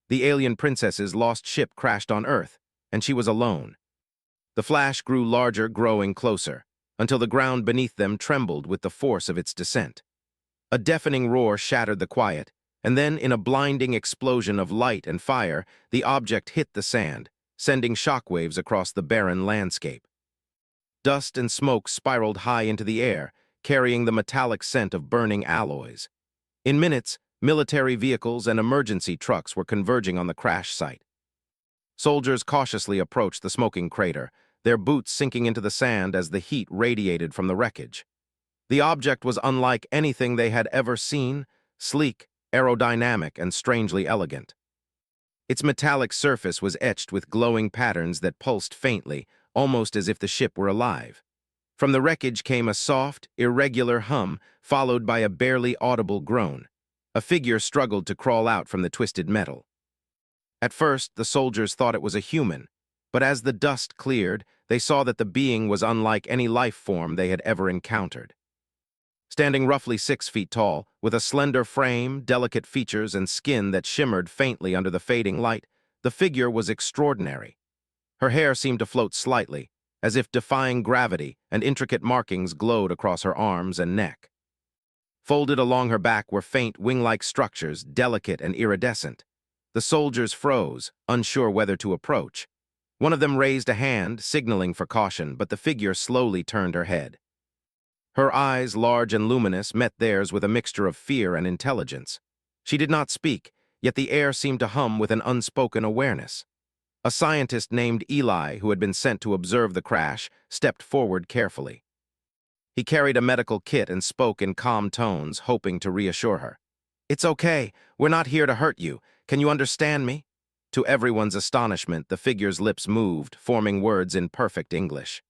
The alien princess's lost ship crashed on Earth, and she was alone. The flash grew larger, growing closer, until the ground beneath them trembled with the force of its descent. A deafening roar shattered the quiet, and then, in a blinding explosion of light and fire, the object hit the sand, sending shockwaves across the barren landscape. Dust and smoke spiraled high into the air, carrying the metallic scent of burning alloys. In minutes, military vehicles and emergency trucks were converging on the crash site. Soldiers cautiously approached the smoking crater, their boots sinking into the sand as the heat radiated from the wreckage. The object was unlike anything they had ever seen, sleek, aerodynamic, and strangely elegant. Its metallic surface was etched with glowing patterns that pulsed faintly, almost as if the ship were alive. From the wreckage came a soft, irregular hum, followed by a barely audible groan. A figure struggled to crawl out from the twisted metal. At first, the soldiers thought it was a human, but as the dust cleared, they saw that the being was unlike any life form they had ever encountered. Standing roughly 6 feet tall, with a slender frame, delicate features, and skin that shimmered faintly under the fading light, the figure was extraordinary. Her hair seemed to float slightly, as if defying gravity, and intricate markings glowed across her arms and neck. Folded along her back were faint wing-like structures, delicate and iridescent. The soldiers froze, unsure whether to approach. One of them raised a hand, signaling for caution, but the figure slowly turned her head. Her eyes, large and luminous, met theirs with a mixture of fear and intelligence. She did not speak, yet the air seemed to hum with an unspoken awareness. A scientist named Eli, who had been sent to observe the crash, stepped forward carefully. He carried a medical kit and spoke in calm tones, hoping to reassure her. "It's okay. We're not here to hurt you. Can you understand me?" To everyone's astonishment, the figure's lips moved, forming words in perfect English.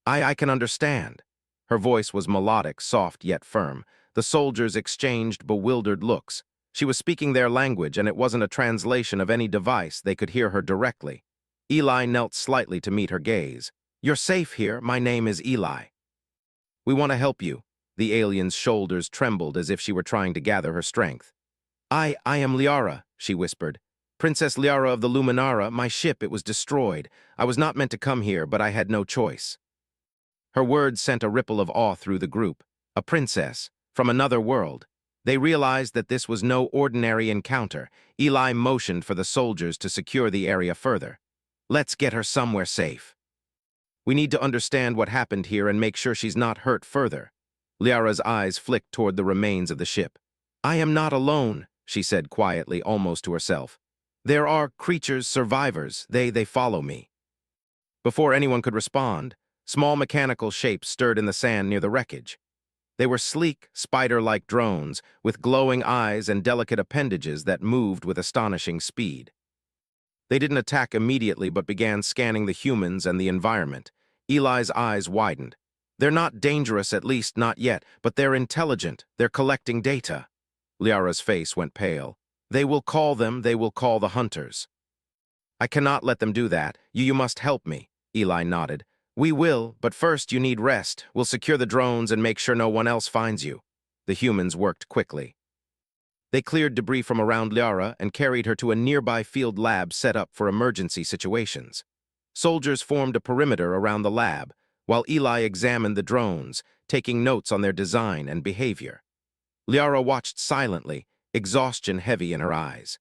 I can understand." Her voice was melodic, soft yet firm. The soldiers exchanged bewildered looks. She was speaking their language, and it wasn't a translation of any device. They could hear her directly. Eli knelt slightly to meet her gaze. "You're safe here. My name is Eli. We want to help you." The alien's shoulders trembled as if she were trying to gather her strength. I am Liara," she whispered. "Princess Liara of the Luminara. My ship, it was destroyed. I was not meant to come here, but I had no choice." Her words sent a ripple of awe through the group. A princess, from another world. They realized that this was no ordinary encounter. Eli motioned for the soldiers to secure the area further. "Let's get her somewhere safe. We need to understand what happened here and make sure she's not hurt further." Liara's eyes flicked toward the remains of the ship. "I am not alone," she said quietly, almost to herself. "There are creatures, survivors. They follow me." Before anyone could respond, small mechanical shapes stirred in the sand near the wreckage. They were sleek, spider-like drones, with glowing eyes and delicate appendages that moved with astonishing speed. They didn't attack immediately but began scanning the humans and the environment. Eli's eyes widened. "They're not dangerous, at least not yet, but they're intelligent. They're collecting data." Liara's face went pale. They will call the hunters." "I cannot let them do that. You must help me." Eli nodded. "We will, but first you need rest. We'll secure the drones and make sure no one else finds you." The humans worked quickly. They cleared debris from around Liara and carried her to a nearby field lab set up for emergency situations. Soldiers formed a perimeter around the lab, while Eli examined the drones, taking notes on their design and behavior. Liara watched silently, exhaustion heavy in her eyes.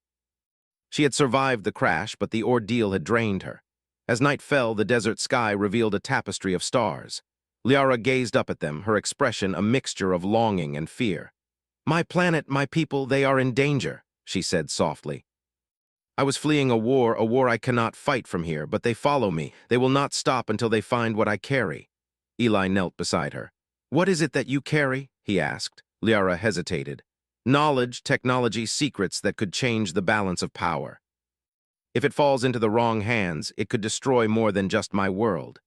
She had survived the crash, but the ordeal had drained her. As night fell, the desert sky revealed a tapestry of stars. Liara gazed up at them, her expression a mixture of longing and fear. "My planet, my people, they are in danger," she said softly. "I was fleeing a war I cannot fight from here, but they follow me. They will not stop until they find what I carry." Eli knelt beside her. "What is it that you carry?" he asked. Liara hesitated. "Knowledge, technology, secrets that could change the balance of power. If it falls into the wrong hands, it could destroy more than just my world."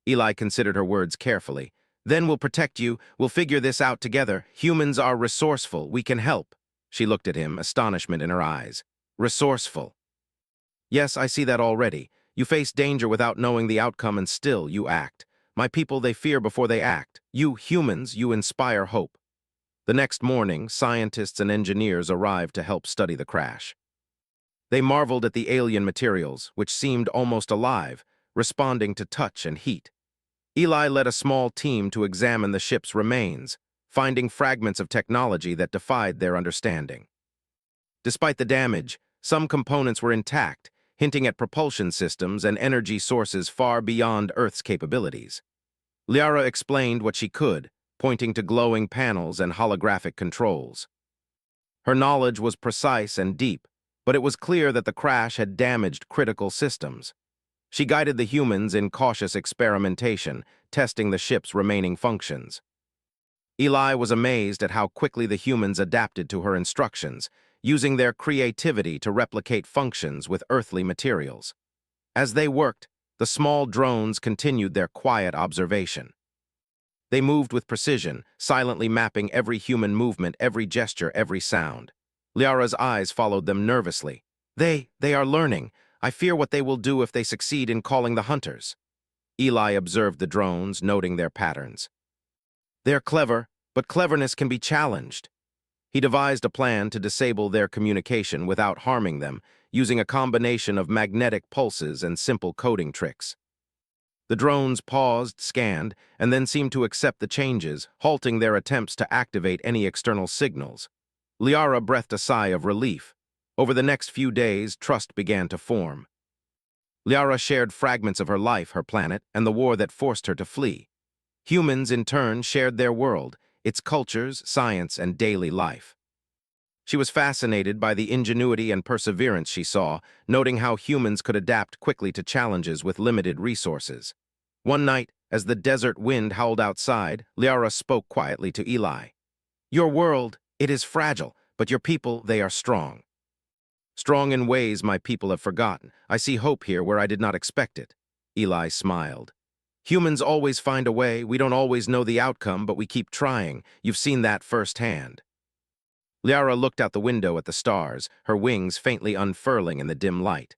Eli considered her words carefully. "Then we'll protect you. We'll figure this out together. Humans are resourceful. We can help." She looked at him, astonishment in her eyes. "Resourceful." "Yes, I see that already. You face danger without knowing the outcome and still you act. My people, they fear before they act. You humans, you inspire hope." The next morning, scientists and engineers arrived to help study the crash. They marveled at the alien materials, which seemed almost alive, responding to touch and heat. Eli led a small team to examine the ship's remains, finding fragments of technology that defied their understanding. Despite the damage, some components were intact, hinting at propulsion systems and energy sources far beyond Earth's capabilities. Liara explained what she could, pointing to glowing panels and holographic controls. Her knowledge was precise and deep, but it was clear that the crash had damaged critical systems. She guided the humans in cautious experimentation, testing the ship's remaining functions. Eli was amazed at how quickly the humans adapted to her instructions, using their creativity to replicate functions with earthly materials. As they worked, the small drones continued their quiet observation. They moved with precision, silently mapping every human movement, every gesture, every sound. Liara's eyes followed them nervously. They are learning. I fear what they will do if they succeed in calling the hunters." Eli observed the drones, noting their patterns. "They're clever, but cleverness can be challenged." He devised a plan to disable their communication without harming them, using a combination of magnetic pulses and simple coding tricks. The drones paused, scanned, and then seemed to accept the changes, halting their attempts to activate any external signals. Liara breathed a sigh of relief. Over the next few days, trust began to form. Liara shared fragments of her life, her planet, and the war that forced her to flee. Humans, in turn, shared their world, its cultures, science, and daily life. She was fascinated by the ingenuity and perseverance she saw, noting how humans could adapt quickly to challenges with limited resources. One night, as the desert wind howled outside, Liara spoke quietly to Eli. "Your world, it is fragile, but your people, they are strong. Strong in ways my people have forgotten. I see hope here where I did not expect it." Eli smiled. "Humans always find a way. We don't always know the outcome, but we keep trying. You've seen that firsthand." Liara looked out the window at the stars, her wings faintly unfurling in the dim light.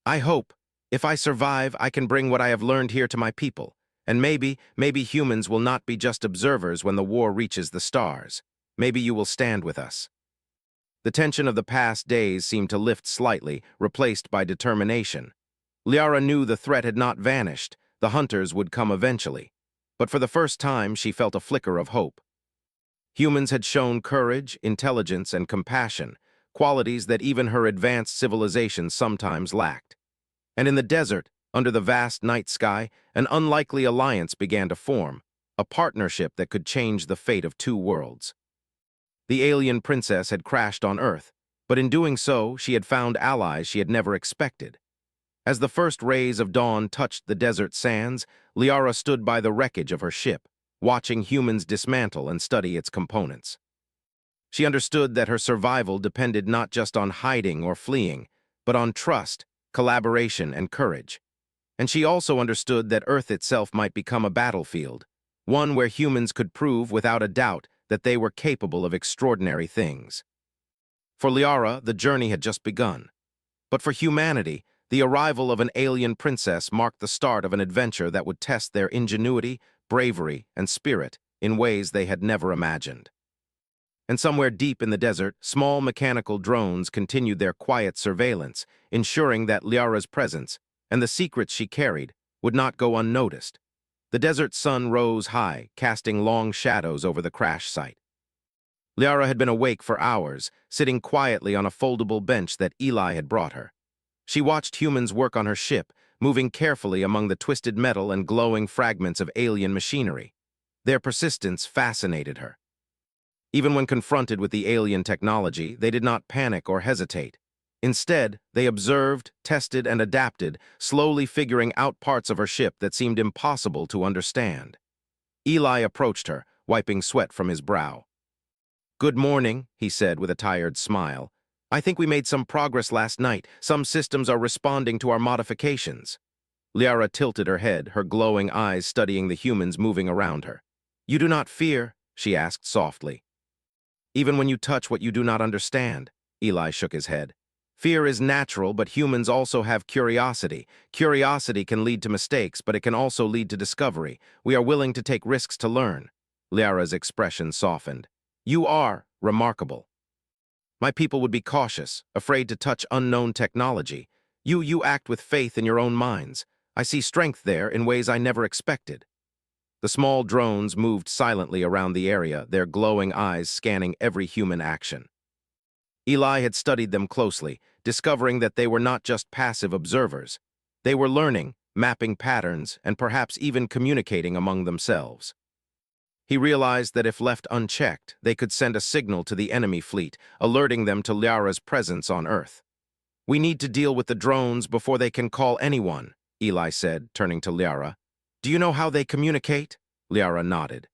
"I hope, if I survive, I can bring what I have learned here to my people. And maybe humans will not be just observers when the war reaches the stars. Maybe you will stand with us." The tension of the past days seemed to lift slightly, replaced by determination. Liara knew the threat had not vanished. The hunters would come eventually. But for the first time, she felt a flicker of hope. Humans had shown courage, intelligence, and compassion, qualities that even her advanced civilization sometimes lacked. And in the desert, under the vast night sky, an unlikely alliance began to form, a partnership that could change the fate of two worlds. The alien princess had crashed on Earth, but in doing so, she had found allies she had never expected. As the first rays of dawn touched the desert sands, Liara stood by the wreckage of her ship, watching humans dismantle and study its components. She understood that her survival depended not just on hiding or fleeing, but on trust, collaboration, and courage. And she also understood that Earth itself might become a battlefield, one where humans could prove without a doubt that they were capable of extraordinary things. For Liara, the journey had just begun. But for humanity, the arrival of an alien princess marked the start of an adventure that would test their ingenuity, bravery, and spirit in ways they had never imagined. And somewhere deep in the desert, small mechanical drones continued their quiet surveillance, ensuring that Liara's presence and the secrets she carried would not go unnoticed. The desert sun rose high, casting long shadows over the crash site. Liara had been awake for hours, sitting quietly on a foldable bench that Eli had brought her. She watched humans work on her ship, moving carefully among the twisted metal and glowing fragments of alien machinery. Their persistence fascinated her. Even when confronted with the alien technology, they did not panic or hesitate. Instead, they observed, tested, and adapted, slowly figuring out parts of her ship that seemed impossible to understand. Eli approached her, wiping sweat from his brow. "Good morning," he said with a tired smile. "I think we made some progress last night. Some systems are responding to our modifications." Liara tilted her head, her glowing eyes studying the humans moving around her. "You do not fear?" she asked softly. "Even when you touch what you do not understand," Eli shook his head. "Fear is natural, but humans also have curiosity. Curiosity can lead to mistakes, but it can also lead to discovery. We are willing to take risks to learn." Liara's expression softened. "You are remarkable." My people would be cautious, afraid to touch unknown technology. You act with faith in your own minds. I see strength there in ways I never expected." The small drones moved silently around the area, their glowing eyes scanning every human action. Eli had studied them closely, discovering that they were not just passive observers. They were learning, mapping patterns, and perhaps even communicating among themselves. He realized that if left unchecked, they could send a signal to the enemy fleet, alerting them to Liara's presence on Earth. "We need to deal with the drones before they can call anyone," Eli said, turning to Liara. "Do you know how they communicate?" Liara nodded.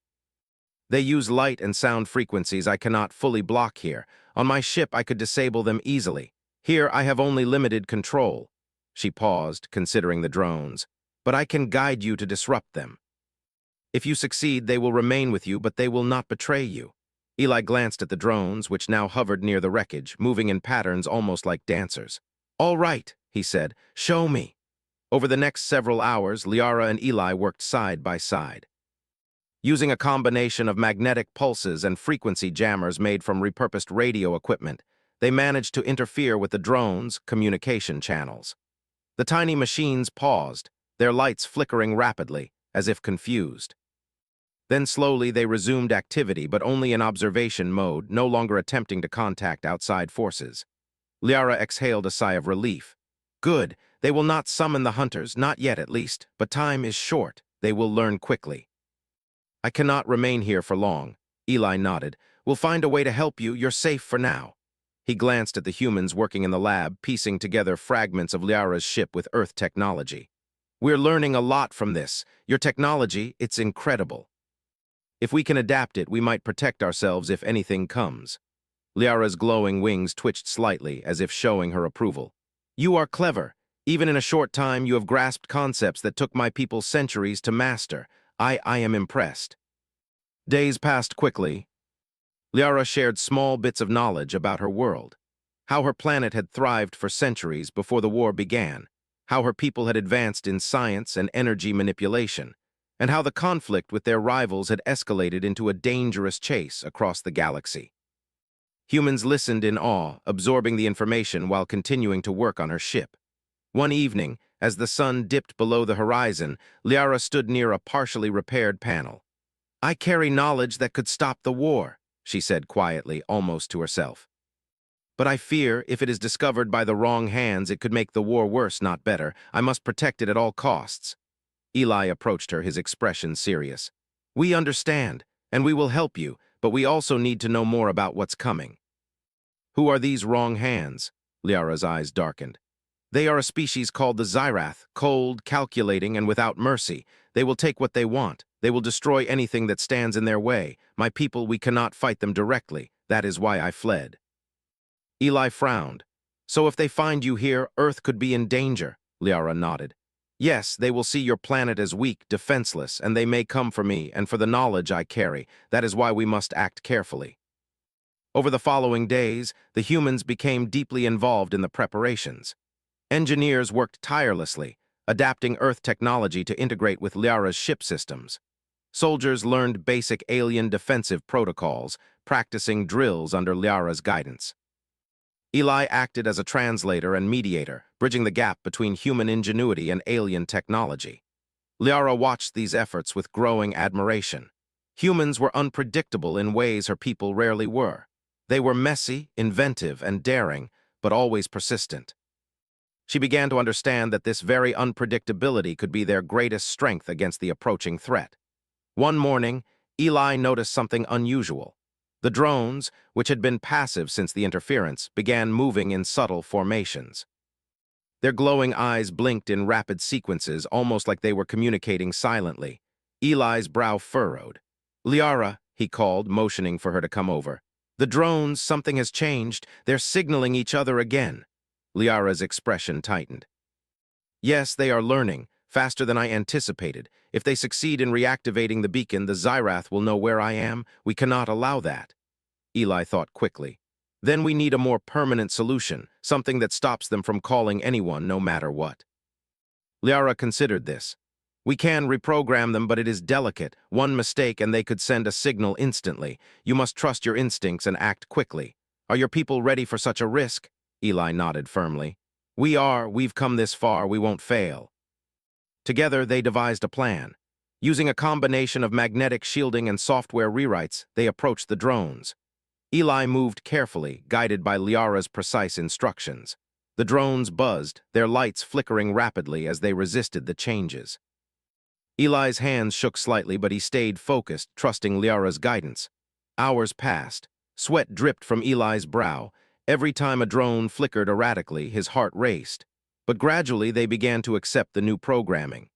"They use light and sound frequencies I cannot fully block here. On my ship, I could disable them easily. Here, I have only limited control." She paused, considering the drones. "But I can guide you to disrupt them. If you succeed, they will remain with you, but they will not betray you." Eli glanced at the drones, which now hovered near the wreckage, moving in patterns almost like dancers. "All right," he said, "show me." Over the next several hours, Liara and Eli worked side by side. Using a combination of magnetic pulses and frequency jammers made from repurposed radio equipment, they managed to interfere with the drones' communication channels. The tiny machines paused, their lights flickering rapidly, as if confused. Then slowly they resumed activity, but only in observation mode, no longer attempting to contact outside forces. Liara exhaled a sigh of relief. "Good, they will not summon the hunters, not yet at least, but time is short. They will learn quickly." "I cannot remain here for long," Eli nodded. "We'll find a way to help you. You're safe for now." He glanced at the humans working in the lab, piecing together fragments of Liara's ship with Earth technology. "We're learning a lot from this. Your technology, it's incredible. If we can adapt it, we might protect ourselves if anything comes." Liara's glowing wings twitched slightly, as if showing her approval. "You are clever. Even in a short time, you have grasped concepts that took my people centuries to master. I am impressed." Days passed quickly. Liara shared small bits of knowledge about her world, how her planet had thrived for centuries before the war began, how her people had advanced in science and energy manipulation, and how the conflict with their rivals had escalated into a dangerous chase across the galaxy. Humans listened in awe, absorbing the information while continuing to work on her ship. One evening, as the sun dipped below the horizon, Liara stood near a partially repaired panel. "I carry knowledge that could stop the war," she said quietly, almost to herself. "But I fear if it is discovered by the wrong hands, it could make the war worse, not better. I must protect it at all costs." Eli approached her, his expression serious. "We understand, and we will help you, but we also need to know more about what's coming." "Who are these wrong hands?" Liara's eyes darkened. "They are a species called the Xyrath, cold, calculating, and without mercy. They will take what they want. They will destroy anything that stands in their way. My people, we cannot fight them directly. That is why I fled." Eli frowned. "So if they find you here, Earth could be in danger," Liara nodded. "Yes, they will see your planet as weak, defenseless, and they may come for me and for the knowledge I carry. That is why we must act carefully." Over the following days, the humans became deeply involved in the preparations. Engineers worked tirelessly, adapting Earth technology to integrate with Liara's ship systems. Soldiers learned basic alien defensive protocols, practicing drills under Liara's guidance. Eli acted as a translator and mediator, bridging the gap between human ingenuity and alien technology. Liara watched these efforts with growing admiration. Humans were unpredictable in ways her people rarely were. They were messy, inventive, and daring, but always persistent. She began to understand that this very unpredictability could be their greatest strength against the approaching threat. One morning, Eli noticed something unusual. The drones, which had been passive since the interference, began moving in subtle formations. Their glowing eyes blinked in rapid sequences, almost like they were communicating silently. Eli's brow furrowed. "Liara," he called, motioning for her to come over. "The drones, something has changed. They're signaling each other again." Liara's expression tightened. "Yes, they are learning, faster than I anticipated. If they succeed in reactivating the beacon, the Xyrath will know where I am. We cannot allow that." Eli thought quickly. "Then we need a more permanent solution, something that stops them from calling anyone no matter what." Liara considered this. "We can reprogram them, but it is delicate. One mistake and they could send a signal instantly. You must trust your instincts and act quickly. Are your people ready for such a risk? Eli nodded firmly. We are. We've come this far. We won't fail. Together, they devised a plan. Using a combination of magnetic shielding and software rewrites, they approached the drones. Eli moved carefully, guided by Liara's precise instructions. The drones buzzed, their lights flickering rapidly as they resisted the changes. Eli's hands shook slightly, but he stayed focused, trusting Liara's guidance. Hours passed. Sweat dripped from Eli's brow. Every time a drone flickered erratically, his heart raced. But gradually they began to accept the new programming.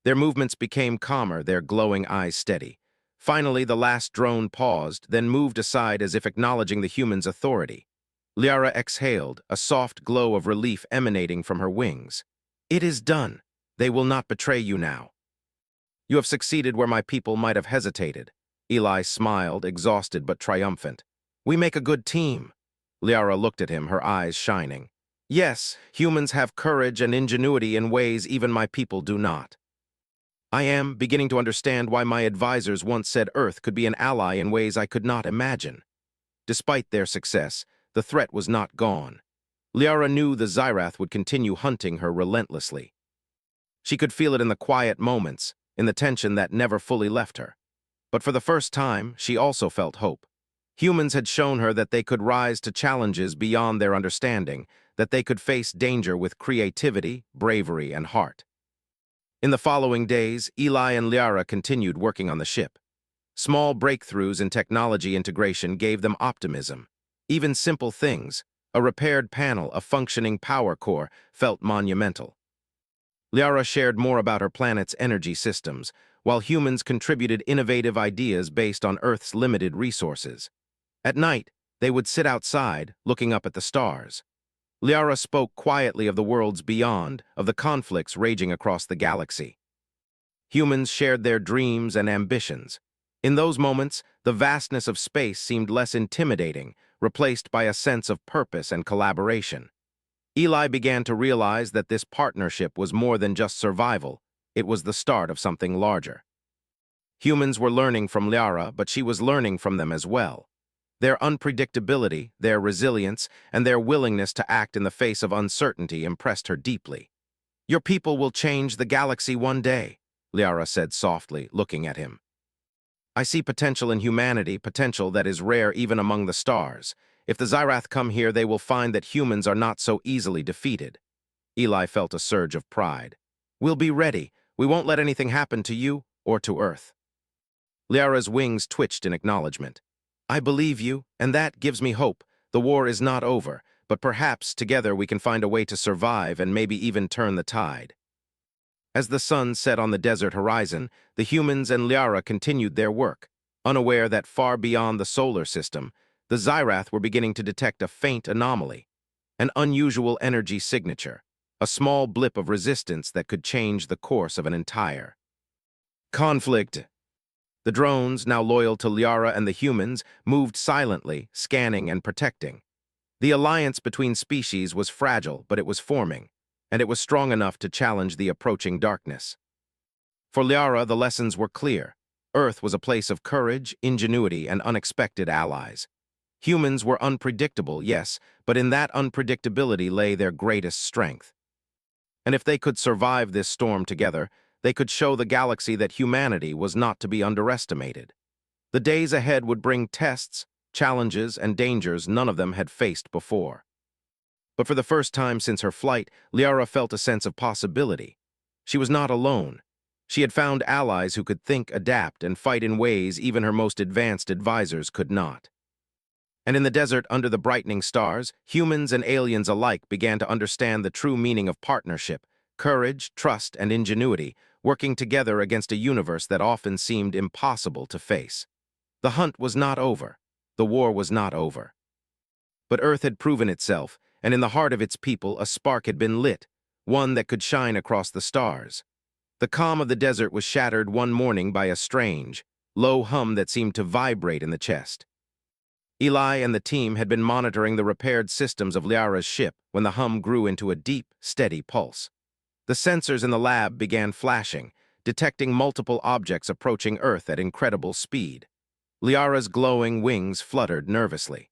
Their movements became calmer, their glowing eyes steady. Finally, the last drone paused, then moved aside as if acknowledging the human's authority. Liara exhaled, a soft glow of relief emanating from her wings. It is done. They will not betray you now. You have succeeded where my people might have hesitated. Eli smiled, exhausted but triumphant. We make a good team. Liara looked at him, her eyes shining. Yes, humans have courage and ingenuity in ways even my people do not. I am beginning to understand why my advisors once said Earth could be an ally in ways I could not imagine. Despite their success, the threat was not gone. Liara knew the Xyrath would continue hunting her relentlessly. She could feel it in the quiet moments, in the tension that never fully left her. But for the first time, she also felt hope. Humans had shown her that they could rise to challenges beyond their understanding, that they could face danger with creativity, bravery, and heart. In the following days, Eli and Liara continued working on the ship. Small breakthroughs in technology integration gave them optimism. Even simple things, a repaired panel, a functioning power core, felt monumental. Liara shared more about her planet's energy systems, while humans contributed innovative ideas based on Earth's limited resources. At night, they would sit outside, looking up at the stars. Liara spoke quietly of the worlds beyond, of the conflicts raging across the galaxy. Humans shared their dreams and ambitions. In those moments, the vastness of space seemed less intimidating, replaced by a sense of purpose and collaboration. Eli began to realize that this partnership was more than just survival, it was the start of something larger. Humans were learning from Liara, but she was learning from them as well. Their unpredictability, their resilience, and their willingness to act in the face of uncertainty impressed her deeply. Your people will change the galaxy one day, Liara said softly, looking at him. I see potential in humanity, potential that is rare even among the stars. If the Xyrath come here, they will find that humans are not so easily defeated. Eli felt a surge of pride. We'll be ready. We won't let anything happen to you or to Earth. Liara's wings twitched in acknowledgement. I believe you, and that gives me hope. The war is not over, but perhaps together we can find a way to survive and maybe even turn the tide. As the sun set on the desert horizon, the humans and Liara continued their work, unaware that far beyond the solar system, the Xyrath were beginning to detect a faint anomaly, an unusual energy signature, a small blip of resistance that could change the course of an entire conflict. The drones, now loyal to Liara and the humans, moved silently, scanning and protecting. The alliance between species was fragile, but it was forming, and it was strong enough to challenge the approaching darkness. For Liara, the lessons were clear. Earth was a place of courage, ingenuity, and unexpected allies. Humans were unpredictable, yes, but in that unpredictability lay their greatest strength. And if they could survive this storm together, they could show the galaxy that humanity was not to be underestimated. The days ahead would bring tests, challenges, and dangers none of them had faced before. But for the first time since her flight, Liara felt a sense of possibility. She was not alone. She had found allies who could think, adapt, and fight in ways even her most advanced advisors could not. And in the desert under the brightening stars, humans and aliens alike began to understand the true meaning of partnership, courage, trust, and ingenuity, working together against a universe that often seemed impossible to face. The hunt was not over. The war was not over. But Earth had proven itself, and in the heart of its people a spark had been lit, one that could shine across the stars. The calm of the desert was shattered one morning by a strange, low hum that seemed to vibrate in the chest. Eli and the team had been monitoring the repaired systems of Liara's ship when the hum grew into a deep, steady pulse. The sensors in the lab began flashing, detecting multiple objects approaching Earth at incredible speed. Liara's glowing wings fluttered nervously.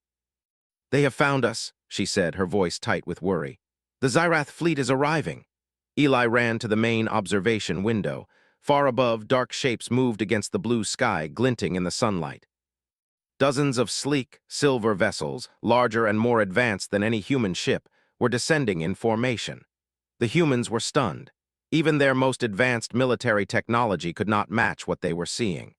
"They have found us," she said, her voice tight with worry. "The Xyrath fleet is arriving." Eli ran to the main observation window. Far above, dark shapes moved against the blue sky, glinting in the sunlight. Dozens of sleek, silver vessels, larger and more advanced than any human ship, were descending in formation. The humans were stunned. Even their most advanced military technology could not match what they were seeing.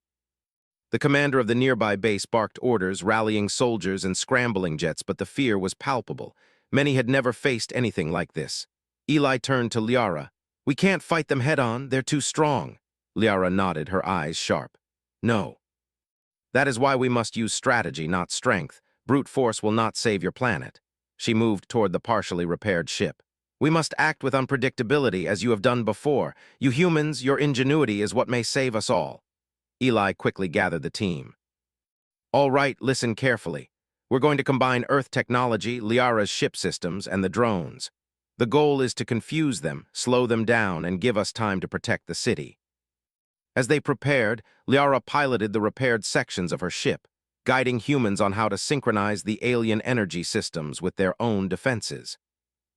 The commander of the nearby base barked orders, rallying soldiers and scrambling jets, but the fear was palpable. Many had never faced anything like this. Eli turned to Liara. "We can't fight them head-on, they're too strong." Liara nodded, her eyes sharp. "No. That is why we must use strategy, not strength. Brute force will not save your planet." She moved toward the partially repaired ship. "We must act with unpredictability, as you have done before. You humans, your ingenuity is what may save us all." Eli quickly gathered the team. "All right, listen carefully. We're going to combine Earth technology, Liara's ship systems, and the drones. The goal is to confuse them, slow them down, and give us time to protect the city." As they prepared, Liara piloted the repaired sections of her ship, guiding humans on how to synchronize the alien energy systems with their own defenses.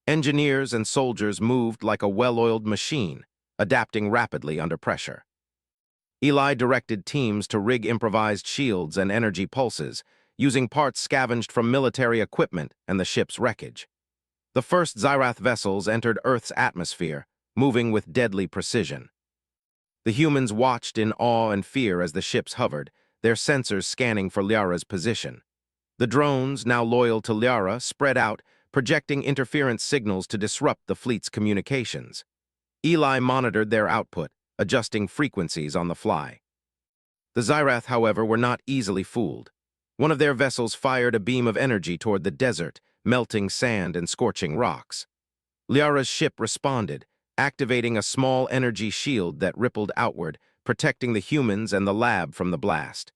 Engineers and soldiers moved like a well-oiled machine, adapting rapidly under pressure. Eli directed teams to rig improvised shields and energy pulses, using parts scavenged from military equipment and the ship's wreckage. The first Xyrath vessels entered Earth's atmosphere, moving with deadly precision. The humans watched in awe and fear as the ships hovered, their sensors scanning for Liara's position. The drones, now loyal to Liara, spread out, projecting interference signals to disrupt the fleet's communications. Eli monitored their output, adjusting frequencies on the fly. The Xyrath, however, were not easily fooled. One of their vessels fired a beam of energy toward the desert, melting sand and scorching rocks. Liara's ship responded, activating a small energy shield that rippled outward, protecting the humans and the lab from the blast.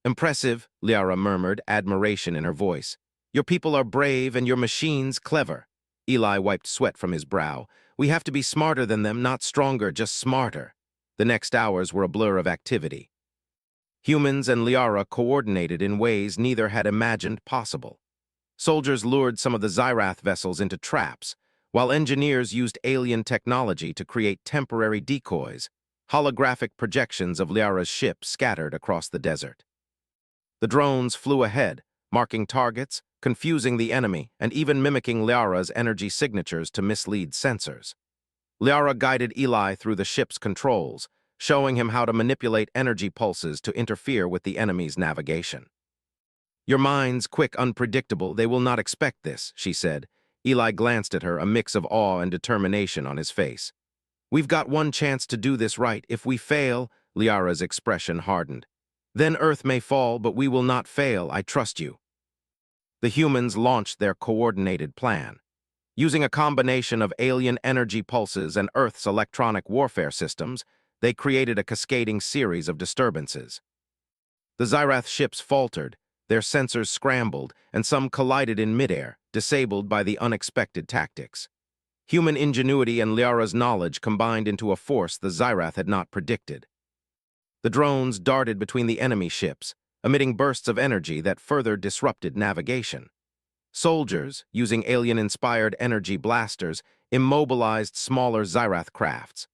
"Impressive," Liara murmured, admiration in her voice. "Your people are brave and your machines clever." Eli wiped sweat from his brow. "We have to be smarter than them, not stronger, just smarter." The next hours were a blur of activity. Humans and Liara coordinated in ways neither had imagined possible. Soldiers lured some of the Xyrath vessels into traps, while engineers used alien technology to create temporary decoys, holographic projections of Liara's ship scattered across the desert. The drones flew ahead, marking targets, confusing the enemy, and even mimicking Liara's energy signatures to mislead sensors. Liara guided Eli through the ship's controls, showing him how to manipulate energy pulses to interfere with the enemy's navigation. "Your mind's quick, unpredictable. They will not expect this," she said. Eli glanced at her, a mix of awe and determination on his face. "We've got one chance to do this right. If we fail," Liara's expression hardened. "Then Earth may fall, but we will not fail. I trust you." The humans launched their coordinated plan. Using a combination of alien energy pulses and Earth's electronic warfare systems, they created a cascading series of disturbances. The Xyrath ships faltered, their sensors scrambled, and some collided in midair, disabled by the unexpected tactics. Human ingenuity and Liara's knowledge combined into a force the Xyrath had not predicted. The drones darted between the enemy ships, emitting bursts of energy that further disrupted navigation. Soldiers, using alien-inspired energy blasters, immobilized smaller Xyrath crafts.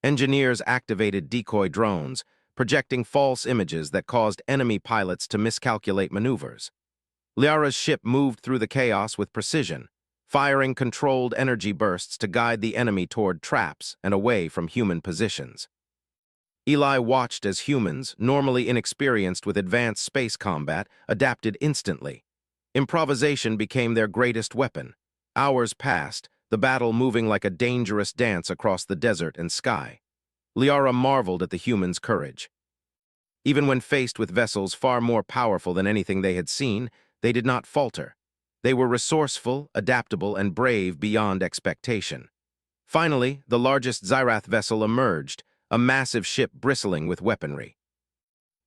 Engineers activated decoy drones, projecting false images that caused enemy pilots to miscalculate maneuvers. Liara's ship moved through the chaos with precision, firing controlled energy bursts to guide the enemy toward traps and away from human positions. Eli watched as humans, normally inexperienced with advanced space combat, adapted instantly. Improvisation became their greatest weapon. Hours passed, the battle moving like a dangerous dance across the desert and sky. Liara marveled at the humans' courage. Even when faced with vessels far more powerful than anything they had seen, they did not falter. They were resourceful, adaptable, and brave beyond expectation. Finally, the largest Xyrath vessel emerged, a massive ship bristling with weaponry.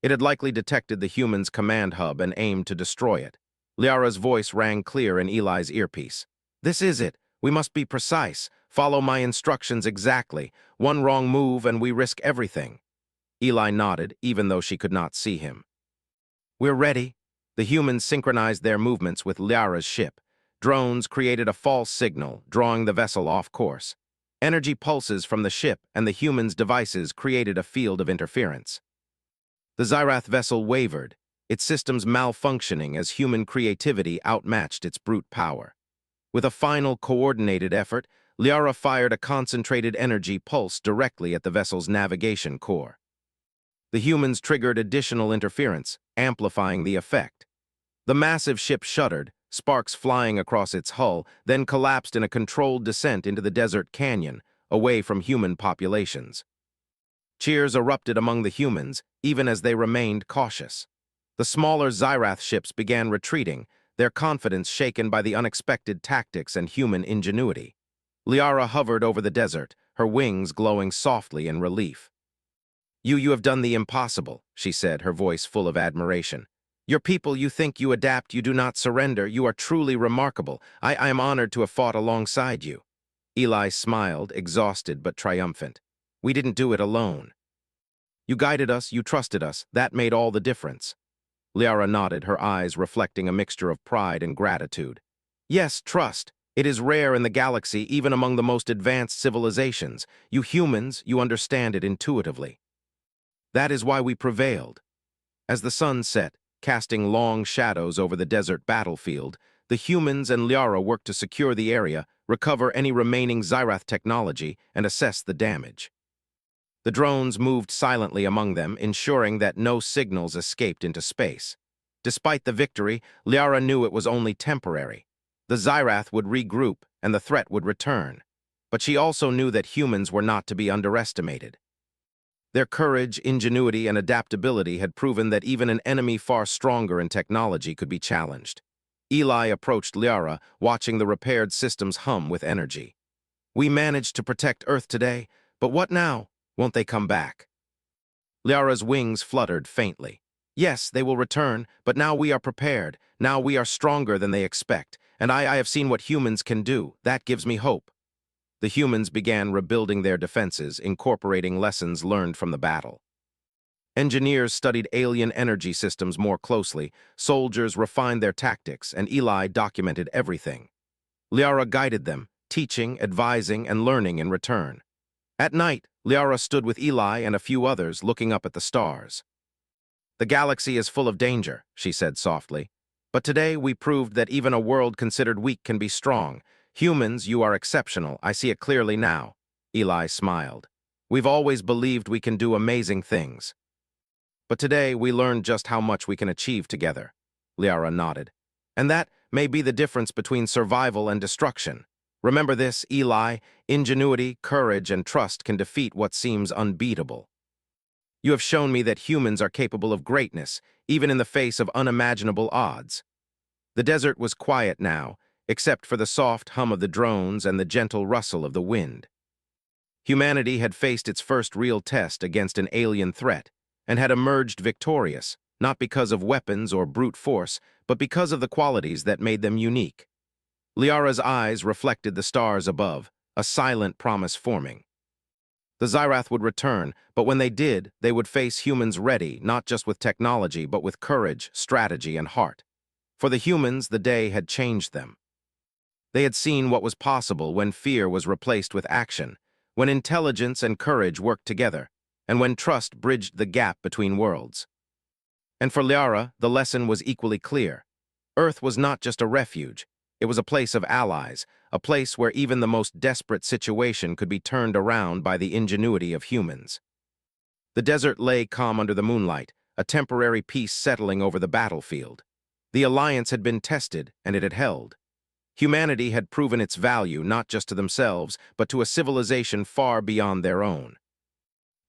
It had likely detected the humans' command hub and aimed to destroy it. Liara's voice rang clear in Eli's earpiece. "This is it. We must be precise. Follow my instructions exactly. One wrong move and we risk everything." Eli nodded, even though she could not see him. "We're ready." The humans synchronized their movements with Liara's ship. Drones created a false signal, drawing the vessel off course. Energy pulses from the ship and the humans' devices created a field of interference. The Xyrath vessel wavered, its systems malfunctioning as human creativity outmatched its brute power. With a final coordinated effort, Liara fired a concentrated energy pulse directly at the vessel's navigation core. The humans triggered additional interference, amplifying the effect. The massive ship shuddered, sparks flying across its hull, then collapsed in a controlled descent into the desert canyon, away from human populations. Cheers erupted among the humans, even as they remained cautious. The smaller Xyrath ships began retreating, their confidence shaken by the unexpected tactics and human ingenuity. Liara hovered over the desert, her wings glowing softly in relief. You have done the impossible," she said, her voice full of admiration. "Your people, you think you adapt, you do not surrender, you are truly remarkable. I am honored to have fought alongside you." Eli smiled, exhausted but triumphant. "We didn't do it alone. You guided us, you trusted us, that made all the difference." Liara nodded, her eyes reflecting a mixture of pride and gratitude. "Yes, trust. It is rare in the galaxy, even among the most advanced civilizations. You humans, you understand it intuitively. That is why we prevailed." As the sun set, casting long shadows over the desert battlefield, the humans and Liara worked to secure the area, recover any remaining Xyrath technology, and assess the damage. The drones moved silently among them, ensuring that no signals escaped into space. Despite the victory, Liara knew it was only temporary. The Xyrath would regroup, and the threat would return. But she also knew that humans were not to be underestimated. Their courage, ingenuity, and adaptability had proven that even an enemy far stronger in technology could be challenged. Eli approached Liara, watching the repaired systems hum with energy. "We managed to protect Earth today, but what now? Won't they come back?" Liara's wings fluttered faintly. "Yes, they will return, but now we are prepared. Now we are stronger than they expect, and I have seen what humans can do. That gives me hope." The humans began rebuilding their defenses, incorporating lessons learned from the battle. Engineers studied alien energy systems more closely, soldiers refined their tactics, and Eli documented everything. Liara guided them, teaching, advising, and learning in return. At night, Liara stood with Eli and a few others looking up at the stars. "The galaxy is full of danger," she said softly. "But today we proved that even a world considered weak can be strong. Humans, you are exceptional. I see it clearly now." Eli smiled. "We've always believed we can do amazing things. But today we learned just how much we can achieve together." Liara nodded. "And that may be the difference between survival and destruction. Remember this, Eli, ingenuity, courage, and trust can defeat what seems unbeatable. You have shown me that humans are capable of greatness, even in the face of unimaginable odds." The desert was quiet now, except for the soft hum of the drones and the gentle rustle of the wind. Humanity had faced its first real test against an alien threat, and had emerged victorious, not because of weapons or brute force, but because of the qualities that made them unique. Liara's eyes reflected the stars above, a silent promise forming. The Xyrath would return, but when they did, they would face humans ready, not just with technology, but with courage, strategy, and heart. For the humans, the day had changed them. They had seen what was possible when fear was replaced with action, when intelligence and courage worked together, and when trust bridged the gap between worlds. And for Liara, the lesson was equally clear. Earth was not just a refuge. It was a place of allies, a place where even the most desperate situation could be turned around by the ingenuity of humans. The desert lay calm under the moonlight, a temporary peace settling over the battlefield. The alliance had been tested, and it had held. Humanity had proven its value not just to themselves, but to a civilization far beyond their own.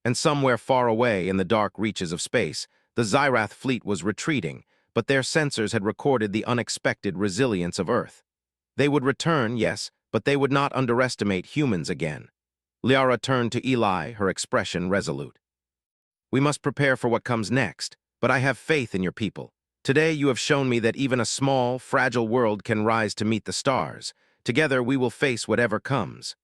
And somewhere far away in the dark reaches of space, the Xyrath fleet was retreating, but their sensors had recorded the unexpected resilience of Earth. They would return, yes, but they would not underestimate humans again. Liara turned to Eli, her expression resolute. "We must prepare for what comes next, but I have faith in your people. Today you have shown me that even a small, fragile world can rise to meet the stars. Together we will face whatever comes."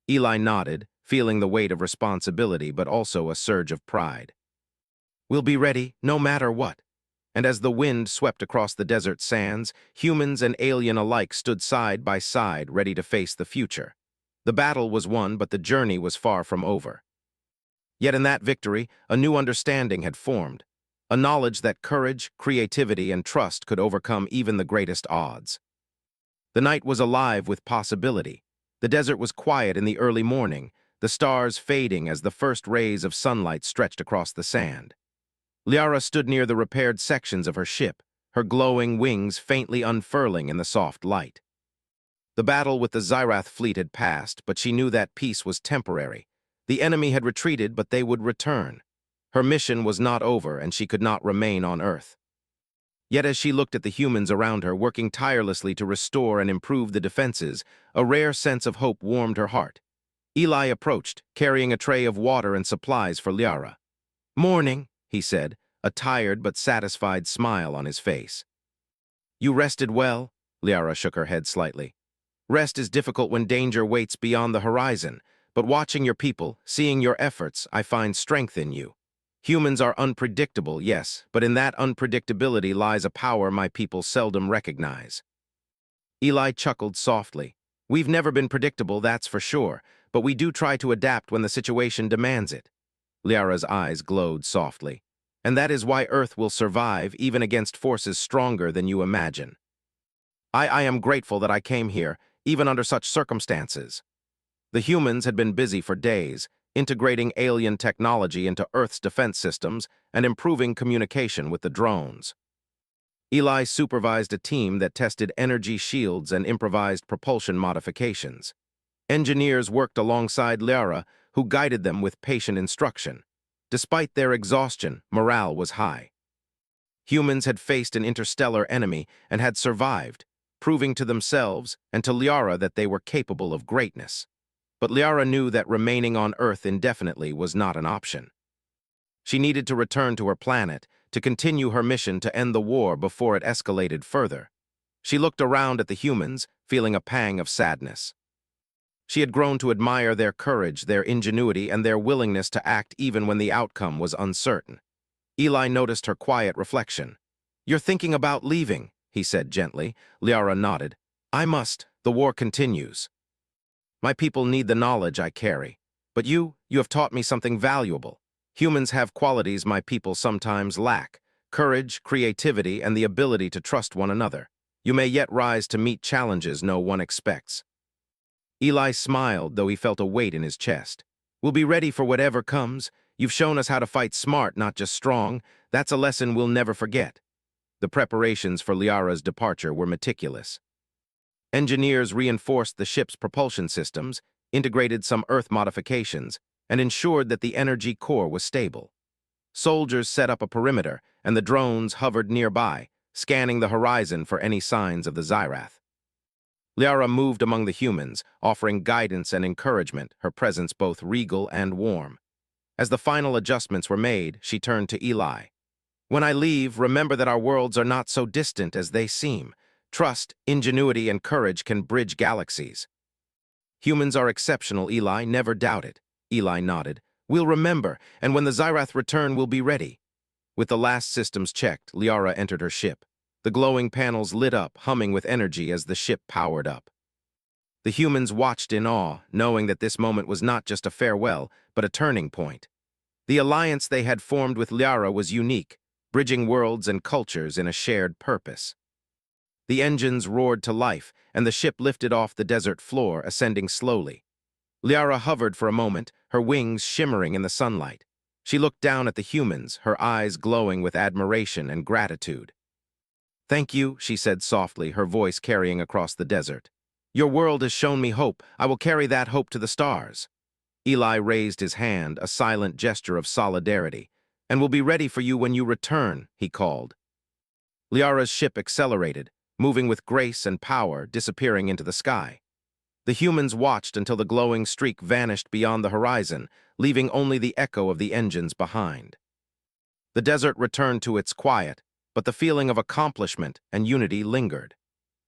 Eli nodded, feeling the weight of responsibility but also a surge of pride. "We'll be ready, no matter what." And as the wind swept across the desert sands, humans and alien alike stood side by side, ready to face the future. The battle was won, but the journey was far from over. Yet in that victory, a new understanding had formed, a knowledge that courage, creativity, and trust could overcome even the greatest odds. The night was alive with possibility. The desert was quiet in the early morning, the stars fading as the first rays of sunlight stretched across the sand. Liara stood near the repaired sections of her ship, her glowing wings faintly unfurling in the soft light. The battle with the Xyrath fleet had passed, but she knew that peace was temporary. The enemy had retreated, but they would return. Her mission was not over, and she could not remain on Earth. Yet as she looked at the humans around her, working tirelessly to restore and improve the defenses, a rare sense of hope warmed her heart. Eli approached, carrying a tray of water and supplies for Liara. "Morning," he said, a tired but satisfied smile on his face. "You rested well?" Liara shook her head slightly. "Rest is difficult when danger waits beyond the horizon, but watching your people, seeing your efforts, I find strength in you. Humans are unpredictable, yes, but in that unpredictability lies a power my people seldom recognize." Eli chuckled softly. "We've never been predictable, that's for sure, but we do try to adapt when the situation demands it." Liara's eyes glowed softly. "And that is why Earth will survive even against forces stronger than you imagine. I am grateful that I came here, even under such circumstances." The humans had been busy for days, integrating alien technology into Earth's defense systems and improving communication with the drones. Eli supervised a team that tested energy shields and improvised propulsion modifications. Engineers worked alongside Liara, who guided them with patient instruction. Despite their exhaustion, morale was high. Humans had faced an interstellar enemy and had survived, proving to themselves and to Liara that they were capable of greatness. But Liara knew that remaining on Earth indefinitely was not an option. She needed to return to her planet, to continue her mission to end the war before it escalated further. She looked around at the humans, feeling a pang of sadness. She had grown to admire their courage, their ingenuity, and their willingness to act even when the outcome was uncertain. Eli noticed her quiet reflection. "You're thinking about leaving," he said gently. Liara nodded. "I must. The war continues. My people need the knowledge I carry. But you have taught me something valuable. Humans have qualities my people sometimes lack: courage, creativity, and the ability to trust one another. You may yet rise to meet challenges no one expects." Eli smiled, though he felt a weight in his chest. "We'll be ready for whatever comes. You've shown us how to fight smart, not just strong. That's a lesson we'll never forget." The preparations for Liara's departure were meticulous. Engineers reinforced the ship's propulsion systems, integrated some Earth modifications, and ensured that the energy core was stable. Soldiers set up a perimeter, and the drones hovered nearby, scanning the horizon for any signs of the Xyrath. Liara moved among the humans, offering guidance and encouragement, her presence both regal and warm. As the final adjustments were made, she turned to Eli. "When I leave, remember that our worlds are not so distant as they seem. Trust, ingenuity, and courage can bridge galaxies." "Humans are exceptional, Eli, never doubt it." Eli nodded. "We'll remember, and when the Xyrath return, we'll be ready." With the last systems checked, Liara entered her ship. The glowing panels lit up, humming with energy as the ship powered up. The humans watched in awe, knowing that this moment was not just a farewell, but a turning point. The alliance they had formed with Liara was unique, bridging worlds and cultures in a shared purpose. The engines roared to life, and the ship lifted off the desert floor, ascending slowly. Liara hovered for a moment, her wings shimmering in the sunlight. She looked down at the humans, her eyes glowing with admiration and gratitude. "Thank you," she said softly, her voice carrying across the desert. "Your world has shown me hope. I will carry that hope to the stars." Eli raised his hand, a silent gesture of solidarity. "And we'll be ready for you when you return," he called. Liara's ship accelerated, moving with grace and power, disappearing into the sky. The humans watched until the glowing streak vanished beyond the horizon, leaving only the echo of the engines behind. The desert returned to its quiet, but the feeling of accomplishment and unity lingered.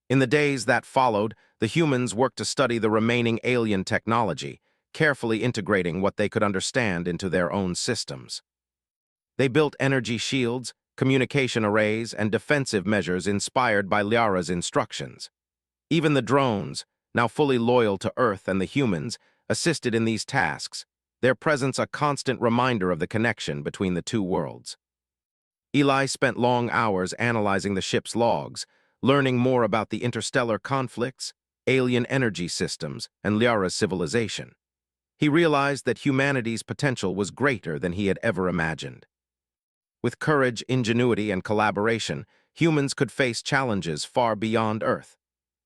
In the days that followed, the humans worked to study the remaining alien technology, carefully integrating what they could understand into their own systems. They built energy shields, communication arrays, and defensive measures inspired by Liara's instructions. Even the drones, now fully loyal to Earth and the humans, assisted in these tasks, their presence a constant reminder of the connection between the two worlds. Eli spent long hours analyzing the ship's logs, learning more about the interstellar conflicts, alien energy systems, and Liara's civilization. He realized that humanity's potential was greater than he had ever imagined. With courage, ingenuity, and collaboration, humans could face challenges far beyond Earth.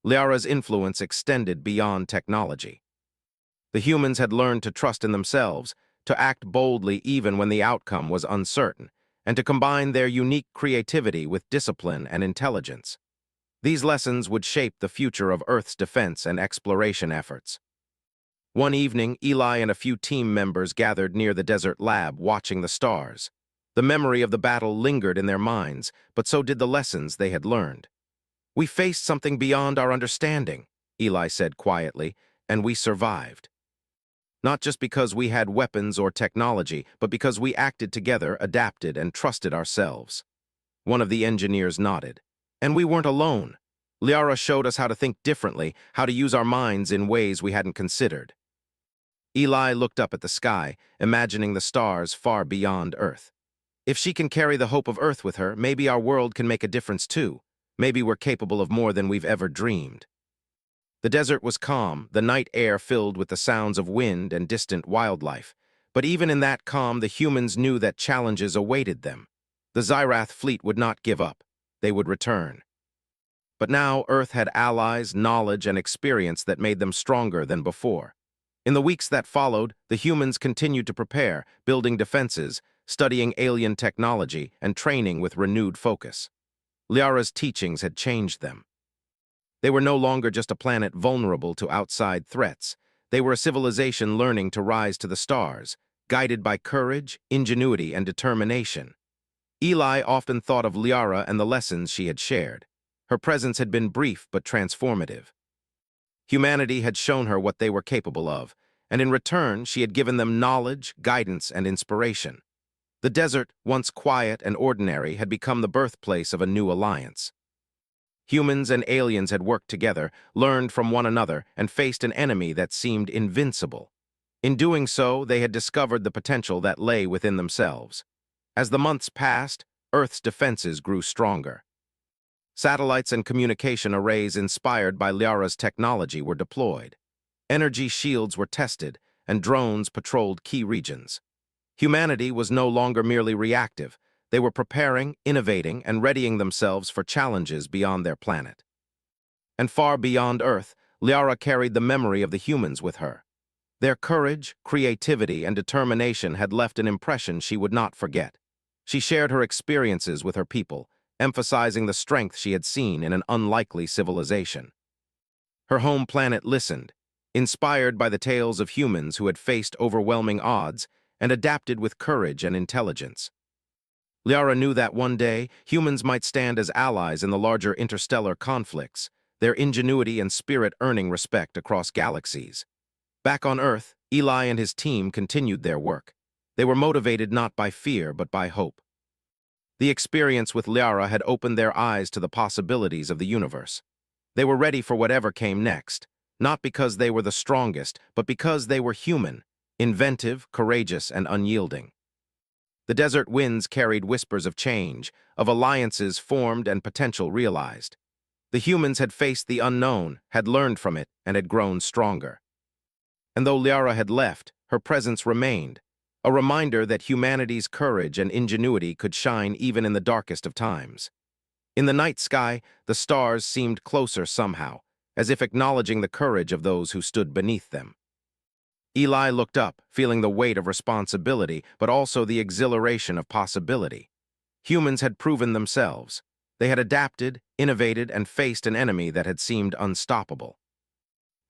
Liara's influence extended beyond technology. The humans had learned to trust in themselves, to act boldly even when the outcome was uncertain, and to combine their unique creativity with discipline and intelligence. These lessons would shape the future of Earth's defense and exploration efforts. One evening, Eli and a few team members gathered near the desert lab watching the stars. The memory of the battle lingered in their minds, but so did the lessons they had learned. "We faced something beyond our understanding," Eli said quietly, "and we survived. Not just because we had weapons or technology, but because we acted together, adapted, and trusted ourselves." One of the engineers nodded. "And we weren't alone. Liara showed us how to think differently, how to use our minds in ways we hadn't considered." Eli looked up at the sky, imagining the stars far beyond Earth. "If she can carry the hope of Earth with her, maybe our world can make a difference too. Maybe we're capable of more than we've ever dreamed." The desert was calm, the night air filled with the sounds of wind and distant wildlife. But even in that calm, the humans knew that challenges awaited them. The Xyrath fleet would not give up. They would return. But now Earth had allies, knowledge, and experience that made them stronger than before. In the weeks that followed, the humans continued to prepare, building defenses, studying alien technology, and training with renewed focus. Liara's teachings had changed them. They were no longer just a planet vulnerable to outside threats. They were a civilization learning to rise to the stars, guided by courage, ingenuity, and determination. Eli often thought of Liara and the lessons she had shared. Her presence had been brief but transformative. Humanity had shown her what they were capable of, and in return she had given them knowledge, guidance, and inspiration. The desert, once quiet and ordinary, had become the birthplace of a new alliance. Humans and aliens had worked together, learned from one another, and faced an enemy that seemed invincible. In doing so, they had discovered the potential that lay within themselves. As the months passed, Earth's defenses grew stronger. Satellites and communication arrays inspired by Liara's technology were deployed. Energy shields were tested, and drones patrolled key regions. Humanity was no longer merely reactive. They were preparing, innovating, and readying themselves for challenges beyond their planet. And far beyond Earth, Liara carried the memory of the humans with her. Their courage, creativity, and determination had left an impression she would not forget. She shared her experiences with her people, emphasizing the strength she had seen in an unlikely civilization. Her home planet listened, inspired by the tales of humans who had faced overwhelming odds and adapted with courage and intelligence. Liara knew that one day, humans might stand as allies in the larger interstellar conflicts, their ingenuity and spirit earning respect across galaxies. Back on Earth, Eli and his team continued their work. They were motivated not by fear, but by hope. The experience with Liara had opened their eyes to the possibilities of the universe. They were ready for whatever came next, not because they were the strongest, but because they were human, inventive, courageous, and unyielding. The desert winds carried whispers of change, of alliances formed and potential realized. The humans had faced the unknown, had learned from it, and had grown stronger. And though Liara had left, her presence remained, a reminder that humanity's courage and ingenuity could shine even in the darkest of times. In the night sky, the stars seemed closer somehow, as if acknowledging the courage of those who stood beneath them. Eli looked up, feeling the weight of responsibility, but also the exhilaration of possibility. Humans had proven themselves. They had adapted, innovated, and faced an enemy that had seemed unstoppable.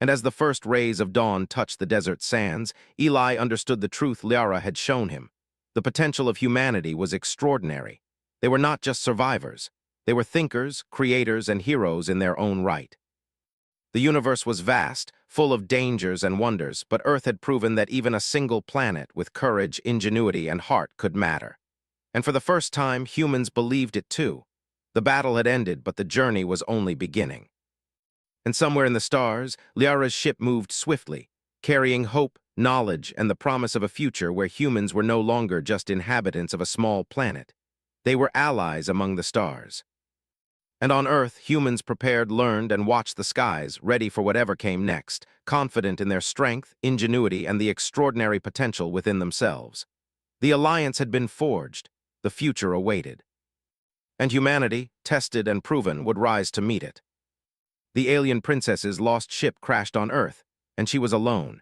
And as the first rays of dawn touched the desert sands, Eli understood the truth Liara had shown him. The potential of humanity was extraordinary. They were not just survivors. They were thinkers, creators, and heroes in their own right. The universe was vast, full of dangers and wonders, but Earth had proven that even a single planet with courage, ingenuity, and heart could matter. And for the first time, humans believed it too. The battle had ended, but the journey was only beginning. And somewhere in the stars, Liara's ship moved swiftly, carrying hope, knowledge, and the promise of a future where humans were no longer just inhabitants of a small planet. They were allies among the stars. And on Earth, humans prepared, learned, and watched the skies, ready for whatever came next, confident in their strength, ingenuity, and the extraordinary potential within themselves. The alliance had been forged. The future awaited. And humanity, tested and proven, would rise to meet it. The alien princess's lost ship crashed on Earth, and she was alone,